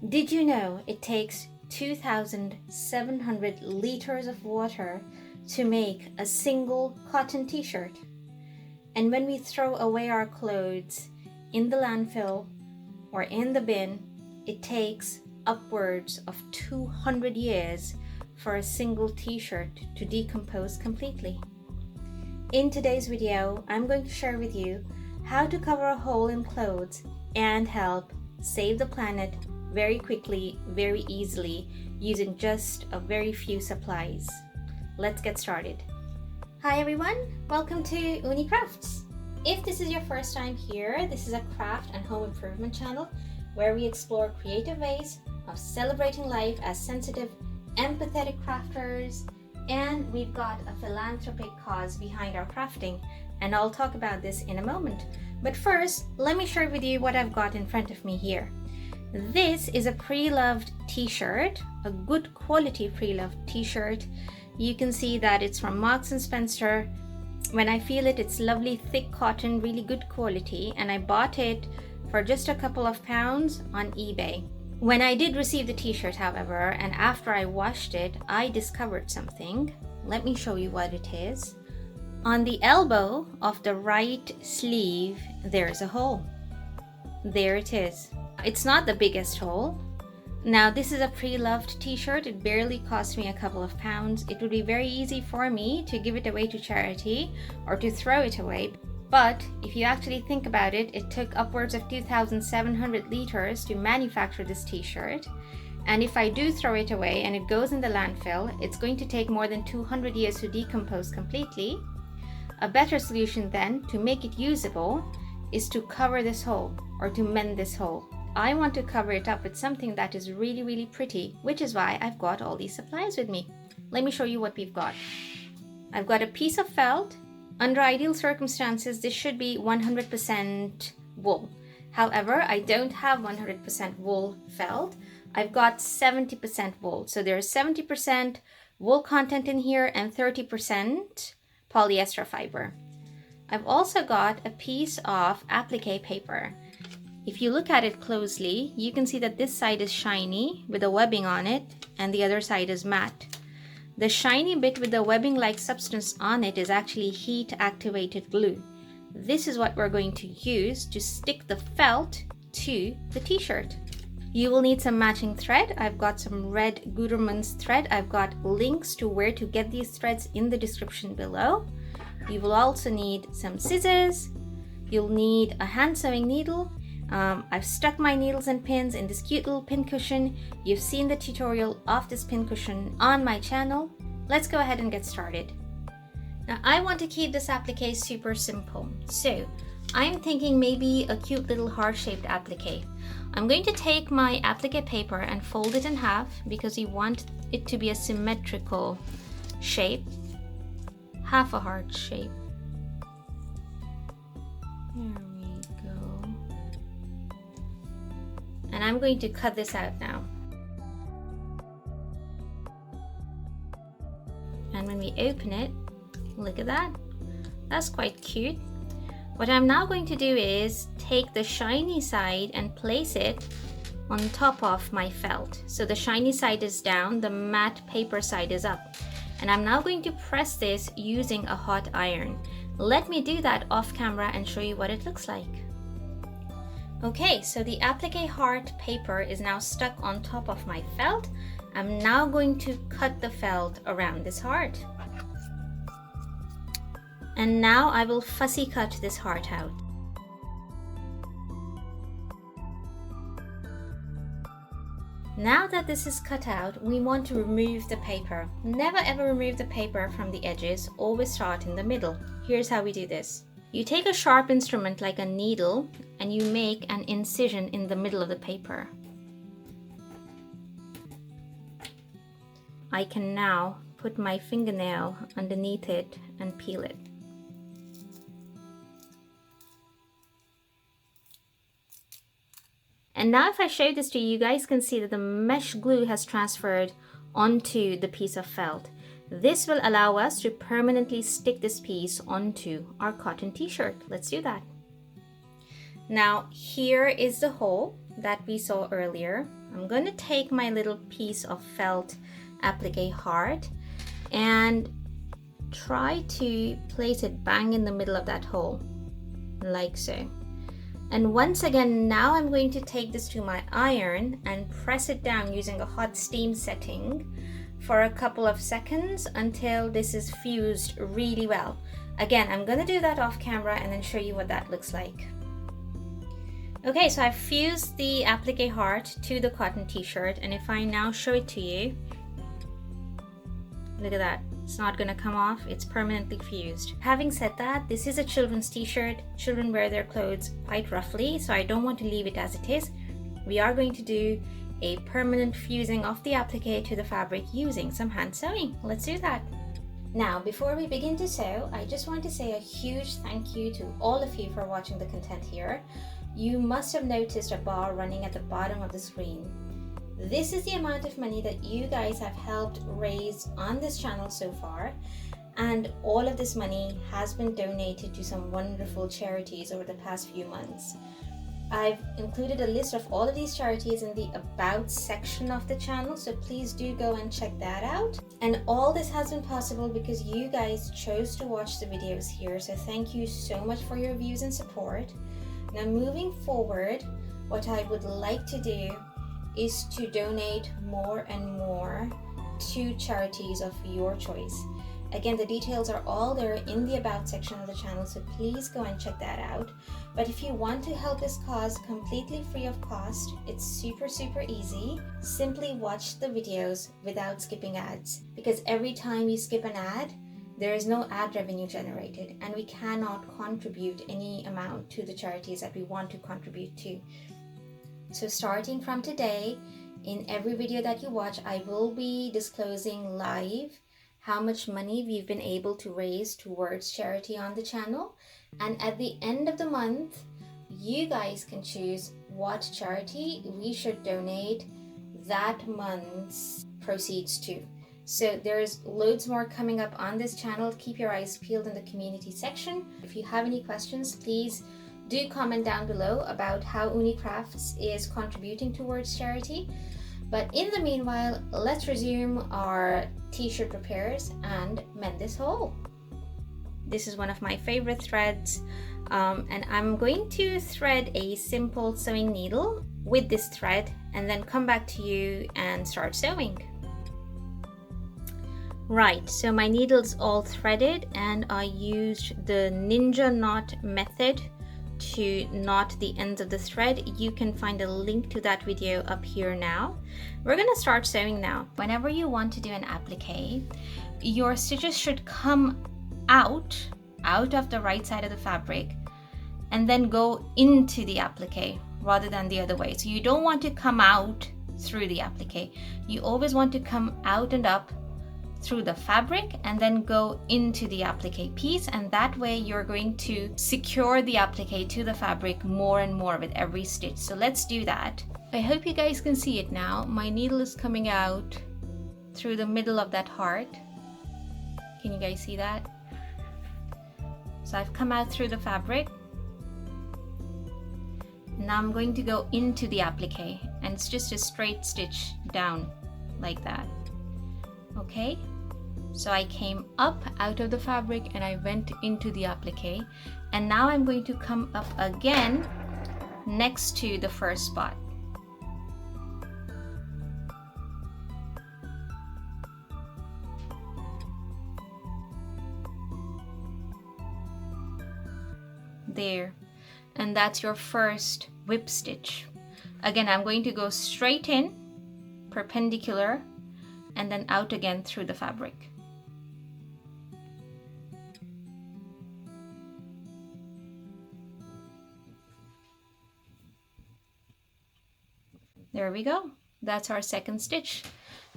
Did you know it takes 2,700 liters of water to make a single cotton t-shirt? And when we throw away our clothes in the landfill or in the bin, it takes upwards of 200 years for a single t-shirt to decompose completely. In today's video, I'm going to share with you how to cover a hole in clothes and help save the planet very quickly, very easily, using just a very few supplies. Let's get started. Hi everyone, welcome to Ooni Crafts. If this is your first time here, this is a craft and home improvement channel where we explore creative ways of celebrating life as sensitive, empathetic crafters, and we've got a philanthropic cause behind our crafting, and I'll talk about this in a moment. But first, let me share with you what I've got in front of me here. This is a pre-loved t-shirt, a good quality pre-loved t-shirt. You can see that it's from Marks & Spencer. When I feel it, it's lovely thick cotton, really good quality, and I bought it for just a couple of pounds on eBay. When I did receive the t-shirt, however, and after I washed it, I discovered something. Let me show you what it is. On the elbow of the right sleeve, there's a hole. There it is. It's not the biggest hole. Now, this is a pre-loved t-shirt. It barely cost me a couple of pounds. It would be very easy for me to give it away to charity or to throw it away. But if you actually think about it, it took upwards of 2,700 liters to manufacture this t-shirt. And if I do throw it away and it goes in the landfill, it's going to take more than 200 years to decompose completely. A better solution then, to make it usable, is to cover this hole or to mend this hole. I want to cover it up with something that is really, really pretty, which is why I've got all these supplies with me. Let me show you what we've got. I've got a piece of felt. Under ideal circumstances, this should be 100% wool. However, I don't have 100% wool felt. I've got 70% wool. So there's 70% wool content in here and 30% polyester fiber. I've also got a piece of applique paper. If you look at it closely, you can see that this side is shiny with a webbing on it and the other side is matte. The shiny bit with the webbing-like substance on it is actually heat-activated glue. This is what we're going to use to stick the felt to the t-shirt. You will need some matching thread. I've got some red Gutermann's thread. I've got links to where to get these threads in the description below. You will also need some scissors. You'll need a hand sewing needle. I've stuck my needles and pins in this cute little pin cushion. You've seen the tutorial of this pin cushion on my channel. Let's go ahead and get started. Now, I want to keep this applique super simple. So I'm thinking maybe a cute little heart-shaped applique. I'm going to take my applique paper and fold it in half because you want it to be a symmetrical shape. Half a heart shape. There we go. And I'm going to cut this out now. And when we open it, look at that. That's quite cute. What I'm now going to do is take the shiny side and place it on top of my felt. So the shiny side is down, the matte paper side is up. And I'm now going to press this using a hot iron. Let me do that off camera and show you what it looks like. Okay, so the applique heart paper is now stuck on top of my felt. I'm now going to cut the felt around this heart. And now I will fussy cut this heart out. Now that this is cut out, we want to remove the paper. Never ever remove the paper from the edges, always start in the middle. Here's how we do this. You take a sharp instrument like a needle and you make an incision in the middle of the paper. I can now put my fingernail underneath it and peel it. And now if I show this to you, you guys can see that the mesh glue has transferred onto the piece of felt. This will allow us to permanently stick this piece onto our cotton t-shirt. Let's do that. Now here is the hole. that we saw earlier, I'm going to take my little piece of felt applique heart and try to place it bang in the middle of that hole, like so. And once again, now I'm going to take this to my iron and press it down using a hot steam setting for a couple of seconds until this is fused really well. Again, I'm going to do that off camera and then show you what that looks like. Okay, so I've fused the applique heart to the cotton t-shirt, and if I now show it to you, look at that. It's not going to come off, it's permanently fused. Having said that, this is a children's t-shirt. Children wear their clothes quite roughly, so I don't want to leave it as it is. We are going to do a permanent fusing of the applique to the fabric using some hand sewing. Let's do that. Now, before we begin to sew, I just want to say a huge thank you to all of you for watching the content here. You must have noticed a bar running at the bottom of the screen. This is the amount of money that you guys have helped raise on this channel so far, and all of this money has been donated to some wonderful charities over the past few months. I've included a list of all of these charities in the About section of the channel, so please do go and check that out. And all this has been possible because you guys chose to watch the videos here, so thank you so much for your views and support. Now moving forward, what I would like to do is to donate more and more to charities of your choice. Again, the details are all there in the About section of the channel, so please go and check that out. But if you want to help this cause completely free of cost, it's super easy. Simply watch the videos without skipping ads, because every time you skip an ad, there is no ad revenue generated, and we cannot contribute any amount to the charities that we want to contribute to. So starting from today, in every video that you watch, I will be disclosing live how much money we've been able to raise towards charity on the channel. And at the end of the month, you guys can choose what charity we should donate that month's proceeds to. So there's loads more coming up on this channel. Keep your eyes peeled in the community section. If you have any questions, please do comment down below about how Ooni Crafts is contributing towards charity. But in the meanwhile, let's resume our t-shirt repairs and mend this hole. This is one of my favorite threads, and I'm going to thread a simple sewing needle with this thread and then come back to you and start sewing. Right, so my needle's all threaded and I used the ninja knot method to knot the ends of the thread. You can find a link to that video up here now. We're going to start sewing now. Whenever you want to do an applique, your stitches should come out of the right side of the fabric and then go into the applique rather than the other way. So you don't want to come out through the applique. You always want to come out and up through the fabric and then go into the applique piece, and that way you're going to secure the applique to the fabric more and more with every stitch. So let's do that. I hope you guys can see it now. My needle is coming out through the middle of that heart. Can you guys see that? So I've come out through the fabric. Now I'm going to go into the applique, and it's just a straight stitch down like that. Okay, so I came up out of the fabric and I went into the applique, and now I'm going to come up again next to the first spot. There, and that's your first whip stitch. Again, I'm going to go straight in, perpendicular, and then out again through the fabric. There we go. That's our second stitch.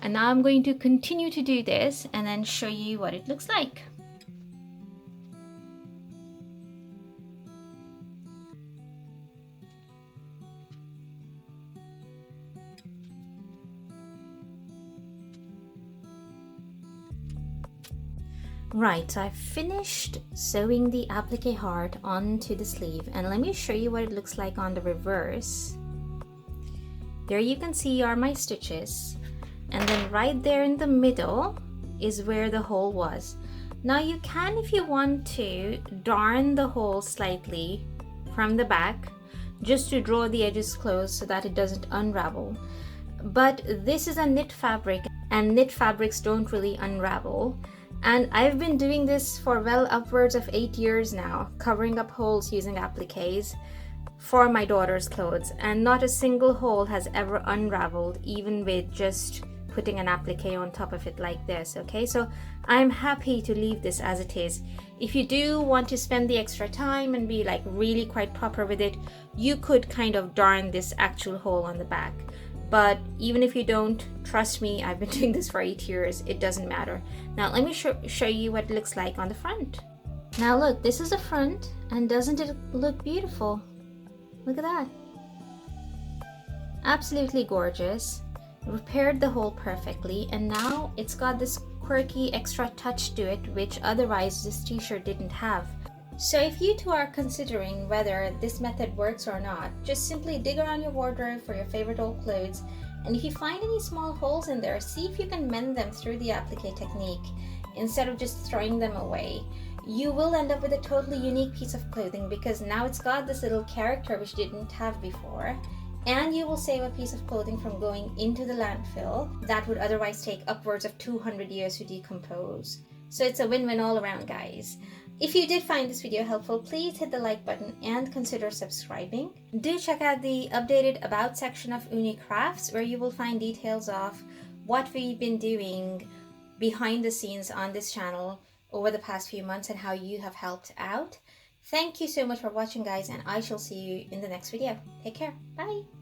And now I'm going to continue to do this and then show you what it looks like. Right, so I've finished sewing the applique heart onto the sleeve, and let me show you what it looks like on the reverse. There you can see are my stitches, and then right there in the middle is where the hole was. Now you can, if you want to, darn the hole slightly from the back just to draw the edges close so that it doesn't unravel. But this is a knit fabric, and knit fabrics don't really unravel. And I've been doing this for well upwards of 8 years now, covering up holes using appliques for my daughter's clothes, and not a single hole has ever unraveled, even with just putting an applique on top of it like this. Okay, so I'm happy to leave this as it is. If you do want to spend the extra time and be like really quite proper with it, you could kind of darn this actual hole on the back. But even if you don't, trust me, I've been doing this for 8 years, it doesn't matter. Now let me show you what it looks like on the front. Now look, this is the front, and doesn't it look beautiful? Look at that. Absolutely gorgeous. Repaired the hole perfectly, and now it's got this quirky extra touch to it which otherwise this t-shirt didn't have. So if you two are considering whether this method works or not, just simply dig around your wardrobe for your favorite old clothes, and if you find any small holes in there, see if you can mend them through the applique technique instead of just throwing them away. You will end up with a totally unique piece of clothing because now it's got this little character which didn't have before, and you will save a piece of clothing from going into the landfill that would otherwise take upwards of 200 years to decompose. So it's a win-win all around, guys. If you did find this video helpful, please hit the like button and consider subscribing. Do check out the updated About section of Ooni Crafts, where you will find details of what we've been doing behind the scenes on this channel over the past few months and how you have helped out. Thank you so much for watching, guys, and I shall see you in the next video. Take care. Bye.